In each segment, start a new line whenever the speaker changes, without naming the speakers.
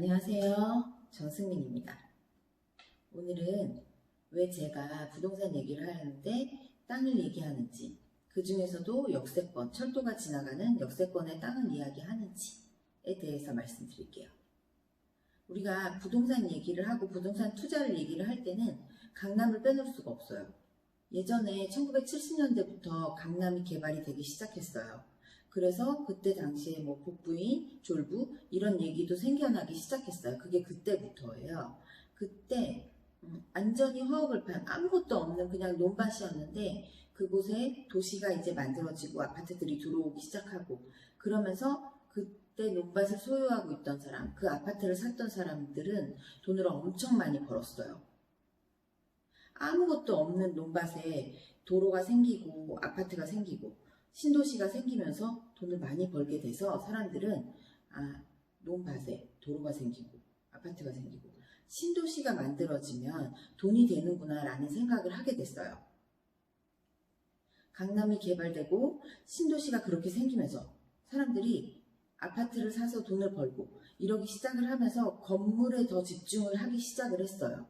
안녕하세요. 정승민입니다. 오늘은 왜 제가 부동산 얘기를 하는데 땅을 얘기하는지, 그 중에서도 역세권, 철도가 지나가는 역세권의 땅을 이야기하는지에 대해서 말씀드릴게요. 우리가 부동산 얘기를 하고 부동산 투자를 얘기를 할 때는 강남을 빼놓을 수가 없어요. 예전에 1970년대부터 강남이 개발이 되기 시작했어요. 그래서 그때 당시에 복부인, 졸부 이런 얘기도 생겨나기 시작했어요. 그게 그때부터예요. 그때 완전히 허허벌판, 아무것도 없는 그냥 논밭이었는데 그곳에 도시가 이제 만들어지고 아파트들이 들어오기 시작하고, 그러면서 그때 논밭을 소유하고 있던 사람, 그 아파트를 샀던 사람들은 돈을 엄청 많이 벌었어요. 아무것도 없는 논밭에 도로가 생기고 아파트가 생기고 신도시가 생기면서 돈을 많이 벌게 돼서 사람들은 논밭에 도로가 생기고 아파트가 생기고 신도시가 만들어지면 돈이 되는구나 라는 생각을 하게 됐어요. 강남이 개발되고 신도시가 그렇게 생기면서 사람들이 아파트를 사서 돈을 벌고 이러기 시작을 하면서 건물에 더 집중을 하기 시작을 했어요.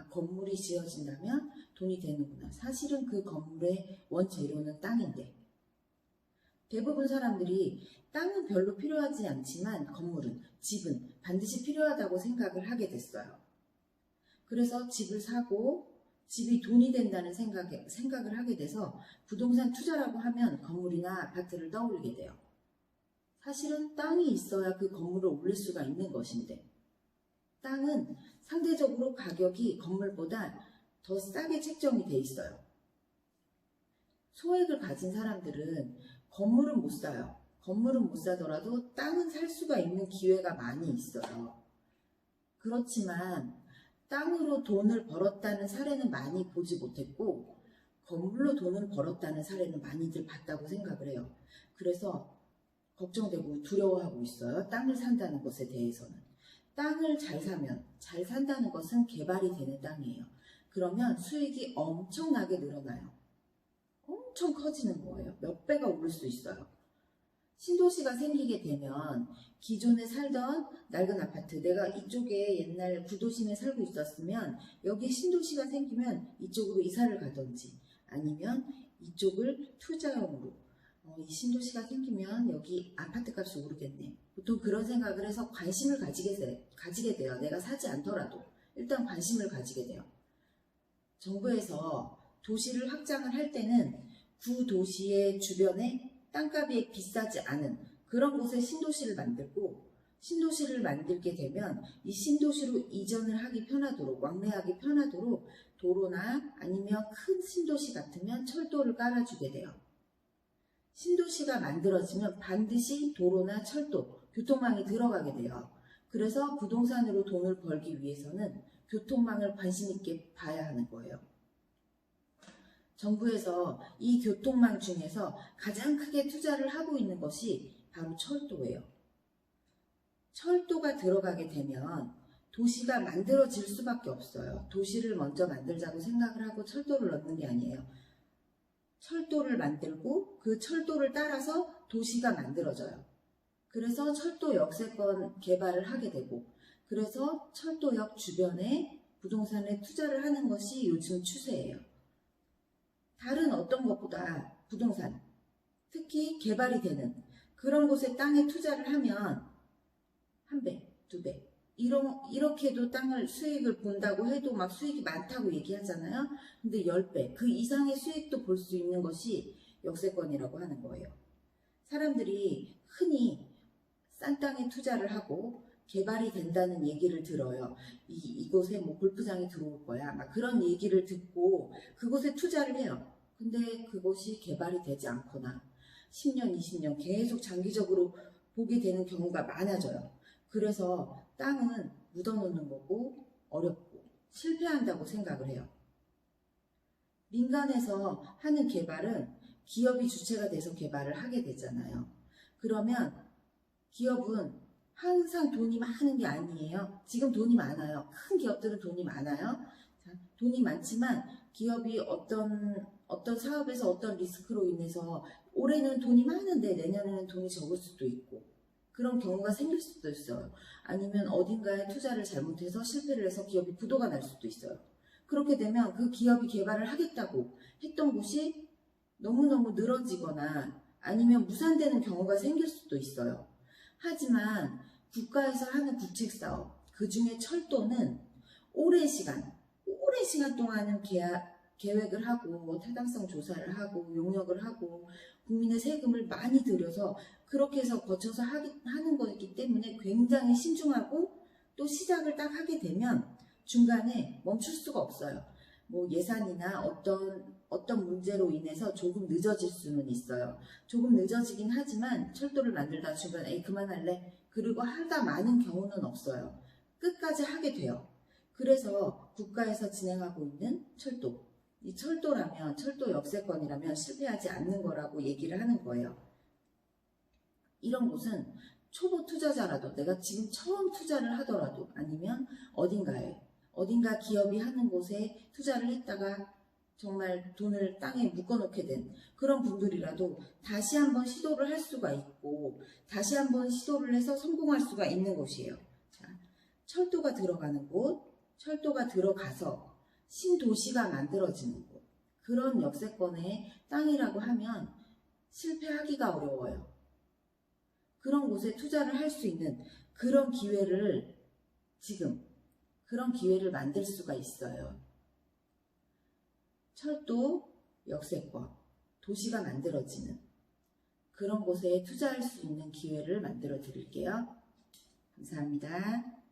건물이 지어진다면 돈이 되는구나. 사실은 그 건물의 원재료는 땅인데, 대부분 사람들이 땅은 별로 필요하지 않지만 건물은, 집은 반드시 필요하다고 생각을 하게 됐어요. 그래서 집을 사고 집이 돈이 된다는 생각을 하게 돼서 부동산 투자라고 하면 건물이나 아파트를 떠올리게 돼요. 사실은 땅이 있어야 그 건물을 올릴 수가 있는 것인데, 땅은 상대적으로 가격이 건물보다 더 싸게 책정이 돼 있어요. 소액을 가진 사람들은 건물은 못 사요. 건물은 못 사더라도 땅은 살 수가 있는 기회가 많이 있어요. 그렇지만 땅으로 돈을 벌었다는 사례는 많이 보지 못했고 건물로 돈을 벌었다는 사례는 많이들 봤다고 생각을 해요. 그래서 걱정되고 두려워하고 있어요. 땅을 산다는 것에 대해서는. 땅을 잘 사면, 잘 산다는 것은 개발이 되는 땅이에요. 그러면 수익이 엄청나게 늘어나요. 엄청 커지는 거예요. 몇 배가 오를 수 있어요. 신도시가 생기게 되면 기존에 살던 낡은 아파트, 내가 이쪽에 옛날 구도심에 살고 있었으면 여기 신도시가 생기면 이쪽으로 이사를 가든지 아니면 이쪽을 투자용으로, 이 신도시가 생기면 여기 아파트 값이 오르겠네. 보통 그런 생각을 해서 관심을 가지게 돼요. 내가 사지 않더라도 일단 관심을 가지게 돼요. 정부에서 도시를 확장을 할 때는 구도시의 주변에 땅값이 비싸지 않은 그런 곳에 신도시를 만들고, 신도시를 만들게 되면 이 신도시로 이전을 하기 편하도록, 왕래하기 편하도록 도로나 아니면 큰 신도시 같으면 철도를 깔아주게 돼요. 신도시가 만들어지면 반드시 도로나 철도, 교통망이 들어가게 돼요. 그래서 부동산으로 돈을 벌기 위해서는 교통망을 관심 있게 봐야 하는 거예요. 정부에서 이 교통망 중에서 가장 크게 투자를 하고 있는 것이 바로 철도예요. 철도가 들어가게 되면 도시가 만들어질 수밖에 없어요. 도시를 먼저 만들자고 생각을 하고 철도를 넣는 게 아니에요. 철도를 만들고 그 철도를 따라서 도시가 만들어져요. 그래서 철도 역세권 개발을 하게 되고, 그래서 철도역 주변에 부동산에 투자를 하는 것이 요즘 추세예요. 다른 어떤 것보다 부동산, 특히 개발이 되는 그런 곳에 땅에 투자를 하면 1배, 2배, 이렇게도 땅을 수익을 본다고 해도 막 수익이 많다고 얘기하잖아요. 근데 10배, 그 이상의 수익도 볼 수 있는 것이 역세권이라고 하는 거예요. 사람들이 흔히 싼 땅에 투자를 하고 개발이 된다는 얘기를 들어요. 이곳에 골프장이 들어올 거야. 막 그런 얘기를 듣고 그곳에 투자를 해요. 근데 그곳이 개발이 되지 않거나 10년, 20년 계속 장기적으로 보게 되는 경우가 많아져요. 그래서 땅은 묻어놓는 거고 어렵고 실패한다고 생각을 해요. 민간에서 하는 개발은 기업이 주체가 돼서 개발을 하게 되잖아요. 그러면 기업은 항상 돈이 많은 게 아니에요. 지금 돈이 많아요. 큰 기업들은 돈이 많아요. 돈이 많지만 기업이 어떤 사업에서 어떤 리스크로 인해서 올해는 돈이 많은데 내년에는 돈이 적을 수도 있고, 그런 경우가 생길 수도 있어요. 아니면 어딘가에 투자를 잘못해서 실패를 해서 기업이 부도가 날 수도 있어요. 그렇게 되면 그 기업이 개발을 하겠다고 했던 곳이 너무너무 늘어지거나 아니면 무산되는 경우가 생길 수도 있어요. 하지만 국가에서 하는 국책사업, 그 중에 철도는 오랜 시간 동안은 계획을 하고 타당성 조사를 하고 용역을 하고 국민의 세금을 많이 들여서 그렇게 해서 거쳐서 하는 거기 때문에 굉장히 신중하고 또 시작을 딱 하게 되면 중간에 멈출 수가 없어요. 뭐 예산이나 어떤 문제로 인해서 조금 늦어질 수는 있어요. 조금 늦어지긴 하지만 철도를 만들다 중간에 에이 그만할래? 그리고 하다 마는 경우는 없어요. 끝까지 하게 돼요. 그래서 국가에서 진행하고 있는 철도, 이 철도라면 철도 역세권이라면 실패하지 않는 거라고 얘기를 하는 거예요. 이런 곳은 초보 투자자라도 내가 지금 처음 투자를 하더라도 아니면 어딘가 기업이 하는 곳에 투자를 했다가 정말 돈을 땅에 묶어놓게 된 그런 분들이라도 다시 한번 시도를 할 수가 있고 다시 한번 시도를 해서 성공할 수가 있는 곳이에요. 자, 철도가 들어가는 곳, 철도가 들어가서 신도시가 만들어지는 곳, 그런 역세권의 땅이라고 하면 실패하기가 어려워요. 그런 곳에 투자를 할 수 있는 그런 기회를 만들 수가 있어요. 철도, 역세권, 도시가 만들어지는 그런 곳에 투자할 수 있는 기회를 만들어 드릴게요. 감사합니다.